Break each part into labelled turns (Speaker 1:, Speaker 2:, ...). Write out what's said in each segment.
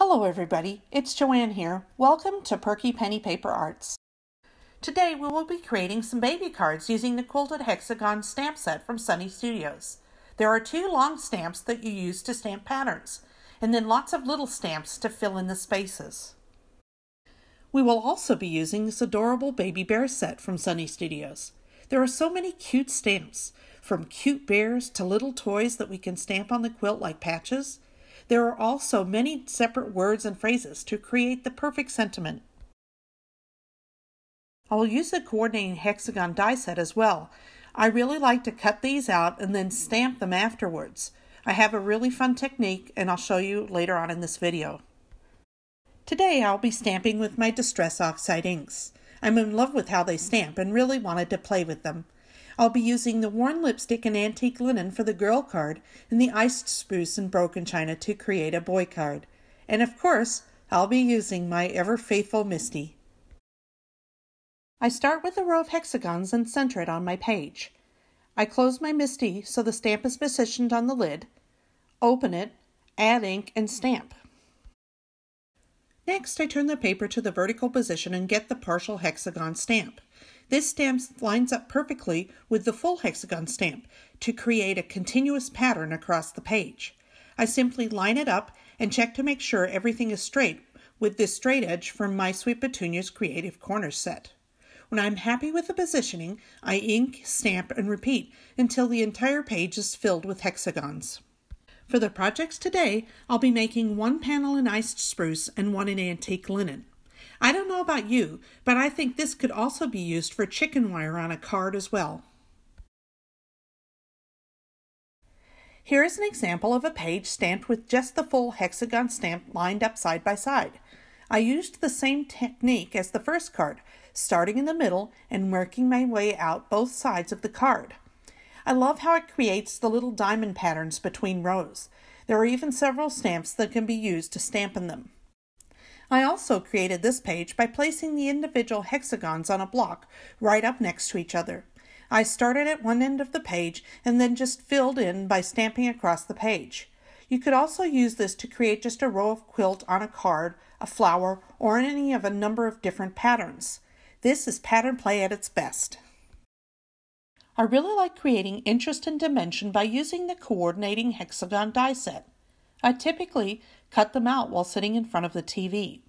Speaker 1: Hello everybody, it's Joanne here. Welcome to Perky Penny Paper Arts. Today we will be creating some baby cards using the Quilted Hexagon stamp set from Sunny Studios. There are 2 long stamps that you use to stamp patterns, and then lots of little stamps to fill in the spaces. We will also be using this adorable baby bear set from Sunny Studios. There are so many cute stamps, from cute bears to little toys that we can stamp on the quilt like patches. There are also many separate words and phrases to create the perfect sentiment. I will use the coordinating hexagon die set as well. I really like to cut these out and then stamp them afterwards. I have a really fun technique and I'll show you later on in this video. Today I'll be stamping with my Distress Oxide inks. I'm in love with how they stamp and really wanted to play with them. I'll be using the worn lipstick and antique linen for the girl card and the iced spruce and broken china to create a boy card. And of course, I'll be using my ever-faithful Misty. I start with a row of hexagons and center it on my page. I close my Misty so the stamp is positioned on the lid, open it, add ink, and stamp. Next, I turn the paper to the vertical position and get the partial hexagon stamp. This stamp lines up perfectly with the full hexagon stamp to create a continuous pattern across the page. I simply line it up and check to make sure everything is straight with this straight edge from my Sweet Petunia's Creative Corners set. When I'm happy with the positioning, I ink, stamp, and repeat until the entire page is filled with hexagons. For the projects today, I'll be making 1 panel in iced spruce and 1 in antique linen. I don't know about you, but I think this could also be used for chicken wire on a card as well. Here is an example of a page stamped with just the full hexagon stamp lined up side by side. I used the same technique as the first card, starting in the middle and working my way out both sides of the card. I love how it creates the little diamond patterns between rows. There are even several stamps that can be used to stamp in them. I also created this page by placing the individual hexagons on a block right up next to each other. I started at one end of the page and then just filled in by stamping across the page. You could also use this to create just a row of quilt on a card, a flower, or any of a number of different patterns. This is pattern play at its best. I really like creating interest and dimension by using the coordinating hexagon die set. I typically cut them out while sitting in front of the TV.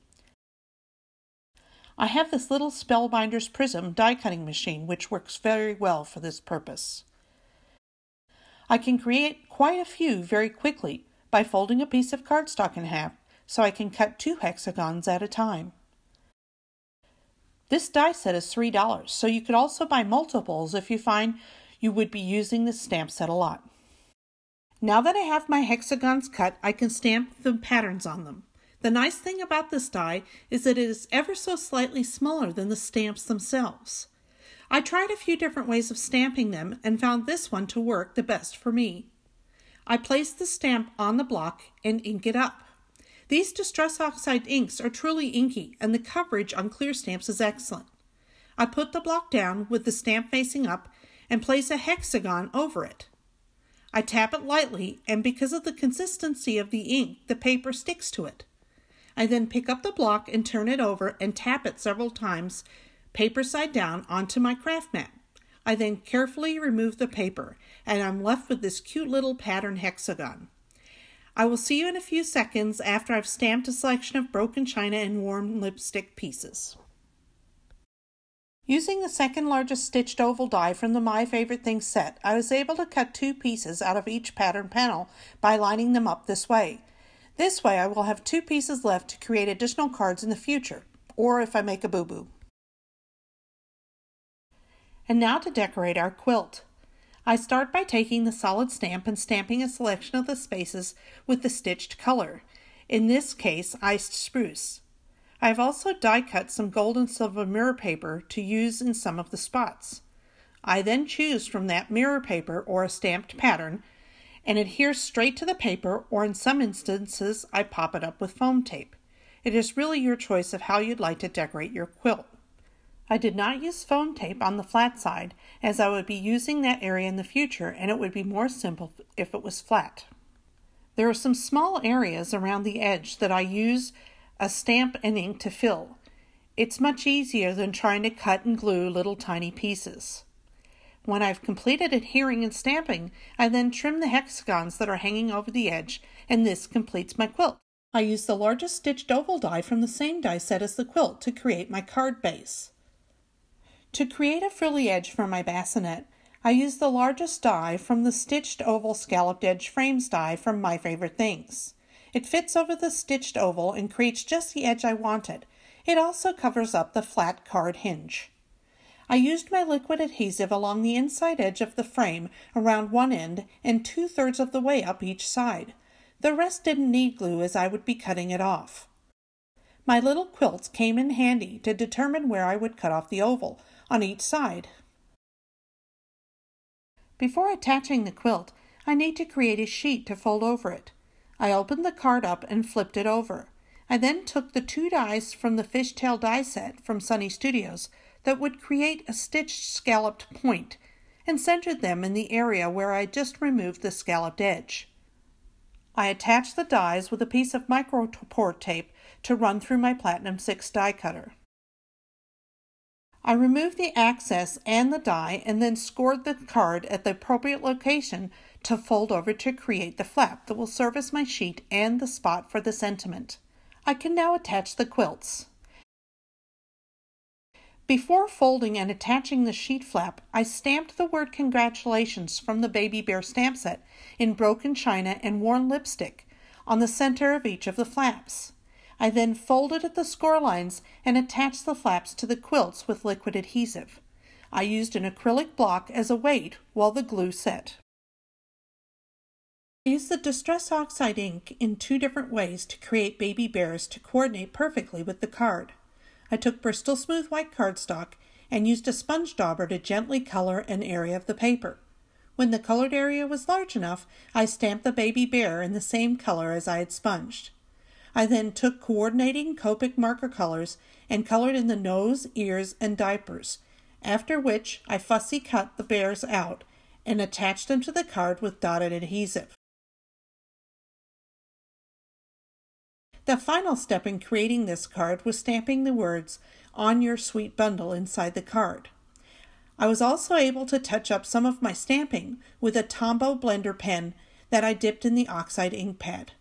Speaker 1: I have this little Spellbinders Prism die cutting machine which works very well for this purpose. I can create quite a few very quickly by folding a piece of cardstock in half so I can cut 2 hexagons at a time. This die set is $3, so you could also buy multiples if you find you would be using this stamp set a lot. Now that I have my hexagons cut, I can stamp the patterns on them. The nice thing about this die is that it is ever so slightly smaller than the stamps themselves. I tried a few different ways of stamping them and found this one to work the best for me. I place the stamp on the block and ink it up. These Distress Oxide inks are truly inky and the coverage on clear stamps is excellent. I put the block down with the stamp facing up and place a hexagon over it. I tap it lightly and because of the consistency of the ink, the paper sticks to it. I then pick up the block and turn it over and tap it several times, paper side down, onto my craft mat. I then carefully remove the paper and I'm left with this cute little pattern hexagon. I will see you in a few seconds after I've stamped a selection of broken china and worn lipstick pieces. Using the second largest stitched oval die from the My Favorite Things set, I was able to cut 2 pieces out of each pattern panel by lining them up this way. This way I will have 2 pieces left to create additional cards in the future, or if I make a boo-boo. And now to decorate our quilt. I start by taking the solid stamp and stamping a selection of the spaces with the stitched color, in this case iced spruce. I have also die cut some gold and silver mirror paper to use in some of the spots. I then choose from that mirror paper or a stamped pattern and adhere straight to the paper, or in some instances I pop it up with foam tape. It is really your choice of how you'd like to decorate your quilt. I did not use foam tape on the flat side as I would be using that area in the future and it would be more simple if it was flat. There are some small areas around the edge that I use a stamp and ink to fill. It's much easier than trying to cut and glue little tiny pieces. When I've completed adhering and stamping, I then trim the hexagons that are hanging over the edge, and this completes my quilt. I use the largest stitched oval die from the same die set as the quilt to create my card base. To create a frilly edge for my bassinet, I use the largest die from the stitched oval scalloped edge frames die from My Favorite Things. It fits over the stitched oval and creates just the edge I wanted. It also covers up the flat card hinge. I used my liquid adhesive along the inside edge of the frame around one end and 2/3 of the way up each side. The rest didn't need glue as I would be cutting it off. My little quilts came in handy to determine where I would cut off the oval on each side. Before attaching the quilt, I need to create a sheet to fold over it. I opened the card up and flipped it over. I then took the 2 dies from the fishtail die set from Sunny Studios that would create a stitched scalloped point and centered them in the area where I just removed the scalloped edge. I attached the dies with a piece of micro port tape to run through my Platinum 6 die cutter. I removed the access and the die and then scored the card at the appropriate location to fold over to create the flap that will serve as my sheet and the spot for the sentiment. I can now attach the quilts. Before folding and attaching the sheet flap, I stamped the word congratulations from the Baby Bear stamp set in broken china and worn lipstick on the center of each of the flaps. I then folded at the score lines and attached the flaps to the quilts with liquid adhesive. I used an acrylic block as a weight while the glue set. I used the Distress Oxide ink in 2 different ways to create baby bears to coordinate perfectly with the card. I took Bristol Smooth white cardstock and used a sponge dauber to gently color an area of the paper. When the colored area was large enough, I stamped the baby bear in the same color as I had sponged. I then took coordinating Copic marker colors and colored in the nose, ears, and diapers, after which I fussy cut the bears out and attached them to the card with dotted adhesive. The final step in creating this card was stamping the words "On Your Sweet Bundle" inside the card. I was also able to touch up some of my stamping with a Tombow blender pen that I dipped in the Oxide ink pad.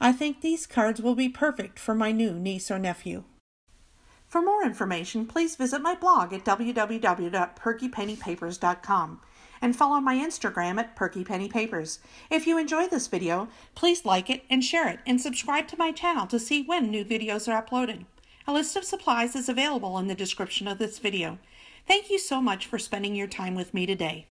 Speaker 1: I think these cards will be perfect for my new niece or nephew. For more information, please visit my blog at www.perkypennypapers.com and follow my Instagram at perkypennypapers. If you enjoyed this video, please like it and share it, and subscribe to my channel to see when new videos are uploaded. A list of supplies is available in the description of this video. Thank you so much for spending your time with me today.